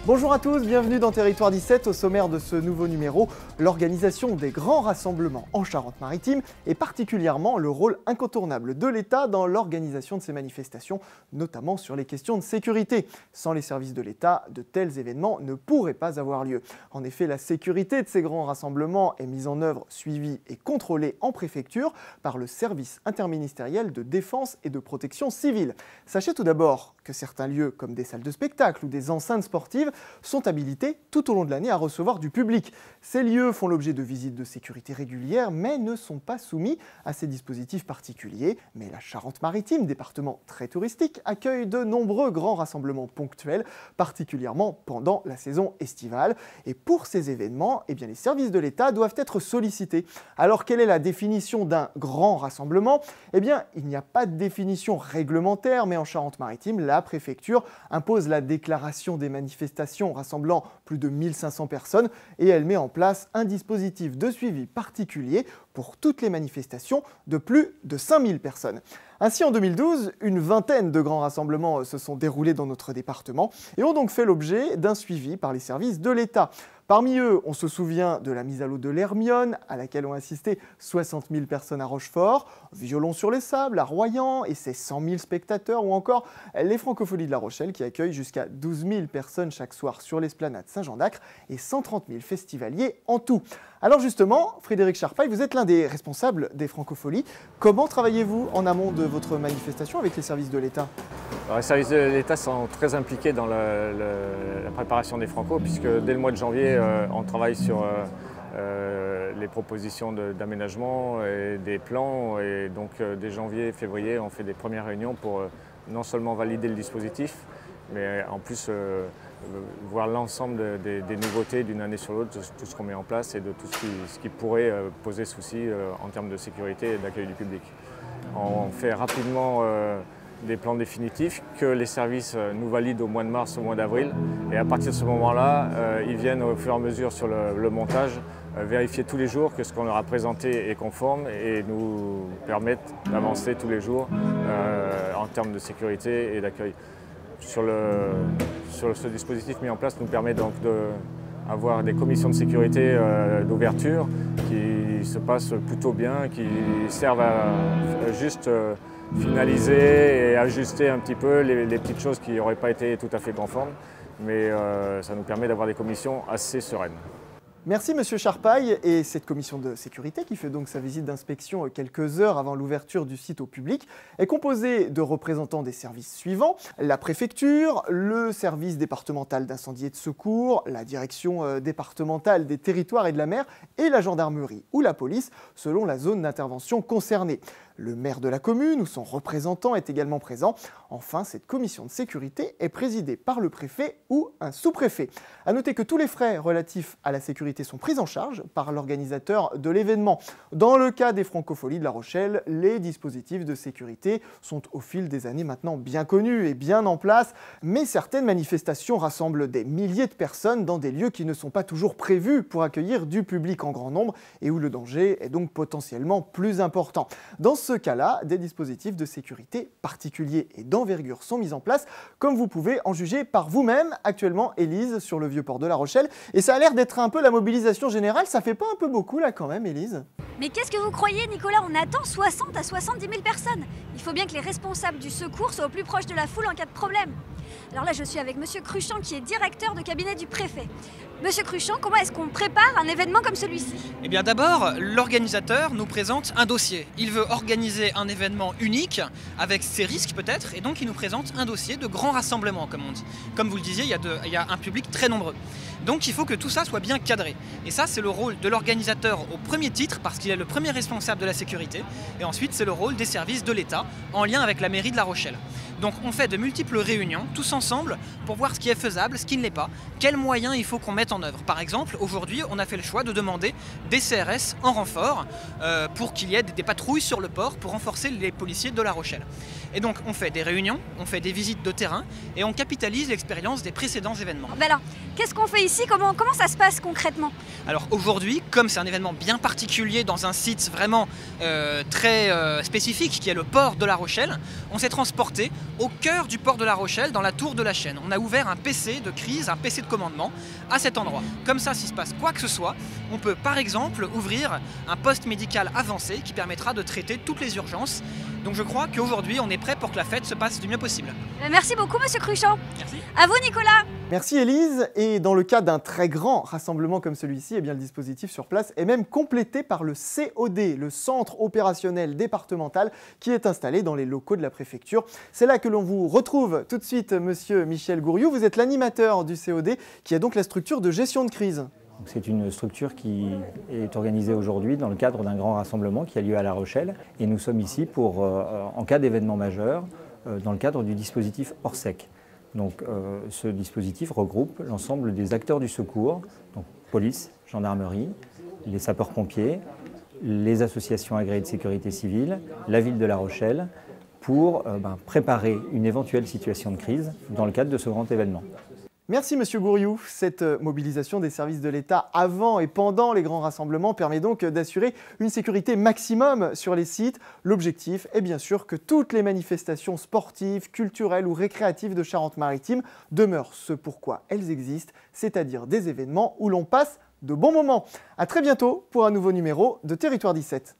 Bonjour à tous, bienvenue dans Territoire 17. Au sommaire de ce nouveau numéro, l'organisation des grands rassemblements en Charente-Maritime et particulièrement le rôle incontournable de l'État dans l'organisation de ces manifestations, notamment sur les questions de sécurité. Sans les services de l'État, de tels événements ne pourraient pas avoir lieu. En effet, la sécurité de ces grands rassemblements est mise en œuvre, suivie et contrôlée en préfecture par le service interministériel de défense et de protection civile. Sachez tout d'abord que certains lieux, comme des salles de spectacle ou des enceintes sportives, sont habilités tout au long de l'année à recevoir du public. Ces lieux font l'objet de visites de sécurité régulières, mais ne sont pas soumis à ces dispositifs particuliers. Mais la Charente-Maritime, département très touristique, accueille de nombreux grands rassemblements ponctuels, particulièrement pendant la saison estivale. Et pour ces événements, les services de l'État doivent être sollicités. Alors, quelle est la définition d'un grand rassemblement ? Il n'y a pas de définition réglementaire, mais en Charente-Maritime, la préfecture impose la déclaration des manifestations rassemblant plus de 1500 personnes et elle met en place un dispositif de suivi particulier pour toutes les manifestations de plus de 5000 personnes. Ainsi, en 2012, une vingtaine de grands rassemblements se sont déroulés dans notre département et ont donc fait l'objet d'un suivi par les services de l'État. Parmi eux, on se souvient de la mise à l'eau de l'Hermione, à laquelle ont assisté 60 000 personnes à Rochefort, Violon sur les sables à Royan et ses 100 000 spectateurs, ou encore les Francopholies de La Rochelle qui accueillent jusqu'à 12 000 personnes chaque soir sur l'esplanade Saint-Jean-d'Acre et 130 000 festivaliers en tout. Alors justement, Frédéric Charpaille, vous êtes l'un des responsables des Francopholies. Comment travaillez-vous en amont de votre manifestation avec les services de l'État ? Alors, les services de l'État sont très impliqués dans la préparation des Franco, puisque dès le mois de janvier, on travaille sur les propositions d'aménagement et des plans. Et donc dès janvier et février, on fait des premières réunions pour non seulement valider le dispositif, mais en plus voir l'ensemble des nouveautés d'une année sur l'autre, de tout ce qu'on met en place et de tout ce qui pourrait poser souci en termes de sécurité et d'accueil du public. On fait rapidement des plans définitifs que les services nous valident au mois de mars, au mois d'avril. Et à partir de ce moment-là, ils viennent au fur et à mesure sur le montage vérifier tous les jours que ce qu'on leur a présenté est conforme et nous permettent d'avancer tous les jours en termes de sécurité et d'accueil. Ce dispositif mis en place nous permet donc d'avoir des commissions de sécurité d'ouverture qui se passent plutôt bien, qui servent à juste finaliser et ajuster un petit peu les petites choses qui n'auraient pas été tout à fait conformes, mais ça nous permet d'avoir des commissions assez sereines. Merci Monsieur Charpaille et cette commission de sécurité qui fait donc sa visite d'inspection quelques heures avant l'ouverture du site au public est composée de représentants des services suivants: la préfecture, le service départemental d'incendie et de secours, la direction départementale des territoires et de la mer et la gendarmerie ou la police selon la zone d'intervention concernée. Le maire de la commune ou son représentant est également présent. Enfin, cette commission de sécurité est présidée par le préfet ou un sous-préfet. À noter que tous les frais relatifs à la sécurité sont pris en charge par l'organisateur de l'événement. Dans le cas des Francopholies de La Rochelle, les dispositifs de sécurité sont au fil des années maintenant bien connus et bien en place, mais certaines manifestations rassemblent des milliers de personnes dans des lieux qui ne sont pas toujours prévus pour accueillir du public en grand nombre et où le danger est donc potentiellement plus important. Dans ce cas-là, des dispositifs de sécurité particuliers et d'envergure sont mis en place, comme vous pouvez en juger par vous-même actuellement, Élise, sur le vieux port de La Rochelle. Et ça a l'air d'être un peu la mobilisation générale, ça fait pas un peu beaucoup là quand même, Élise ? Mais qu'est-ce que vous croyez, Nicolas? On attend 60 à 70 000 personnes. Il faut bien que les responsables du secours soient au plus proche de la foule en cas de problème. Alors là, je suis avec Monsieur Cruchant, qui est directeur de cabinet du préfet. Monsieur Cruchant, comment est-ce qu'on prépare un événement comme celui-ci? Eh bien d'abord, l'organisateur nous présente un dossier. Il veut organiser un événement unique, avec ses risques peut-être, et donc il nous présente un dossier de grand rassemblement, comme on dit. Comme vous le disiez, il y a un public très nombreux. Donc il faut que tout ça soit bien cadré. Et ça, c'est le rôle de l'organisateur au premier titre, parce qu'il est le premier responsable de la sécurité. Et ensuite, c'est le rôle des services de l'État, en lien avec la mairie de La Rochelle. Donc on fait de multiples réunions, tout tous ensemble pour voir ce qui est faisable, ce qui ne l'est pas, quels moyens il faut qu'on mette en œuvre. Par exemple, aujourd'hui, on a fait le choix de demander des CRS en renfort pour qu'il y ait des patrouilles sur le port pour renforcer les policiers de La Rochelle. Et donc on fait des réunions, on fait des visites de terrain et on capitalise l'expérience des précédents événements. Ben alors, qu'est-ce qu'on fait ici? Comment ça se passe concrètement? Alors aujourd'hui, comme c'est un événement bien particulier dans un site vraiment très spécifique qui est le port de La Rochelle, on s'est transporté au cœur du port de La Rochelle, dans la tour de la chaîne. On a ouvert un PC de crise, un PC de commandement à cet endroit. Comme ça, s'il se passe quoi que ce soit, on peut par exemple ouvrir un poste médical avancé qui permettra de traiter toutes les urgences. Donc je crois qu'aujourd'hui, on est prêt pour que la fête se passe du mieux possible. Merci beaucoup, monsieur Cruchant. Merci. À vous, Nicolas. Merci Élise. Et dans le cas d'un très grand rassemblement comme celui-ci, eh bien, le dispositif sur place est même complété par le COD, le Centre opérationnel départemental, qui est installé dans les locaux de la préfecture. C'est là que l'on vous retrouve tout de suite, monsieur Michel Gouriou. Vous êtes l'animateur du COD, qui est donc la structure de gestion de crise. C'est une structure qui est organisée aujourd'hui dans le cadre d'un grand rassemblement qui a lieu à La Rochelle. Et nous sommes ici pour, en cas d'événement majeur, dans le cadre du dispositif Orsec. Donc, ce dispositif regroupe l'ensemble des acteurs du secours, donc police, gendarmerie, les sapeurs-pompiers, les associations agréées de sécurité civile, la ville de La Rochelle, pour préparer une éventuelle situation de crise dans le cadre de ce grand événement. Merci monsieur Gouriou. Cette mobilisation des services de l'État avant et pendant les grands rassemblements permet donc d'assurer une sécurité maximum sur les sites. L'objectif est bien sûr que toutes les manifestations sportives, culturelles ou récréatives de Charente-Maritime demeurent ce pourquoi elles existent, c'est-à-dire des événements où l'on passe de bons moments. À très bientôt pour un nouveau numéro de Territoire 17.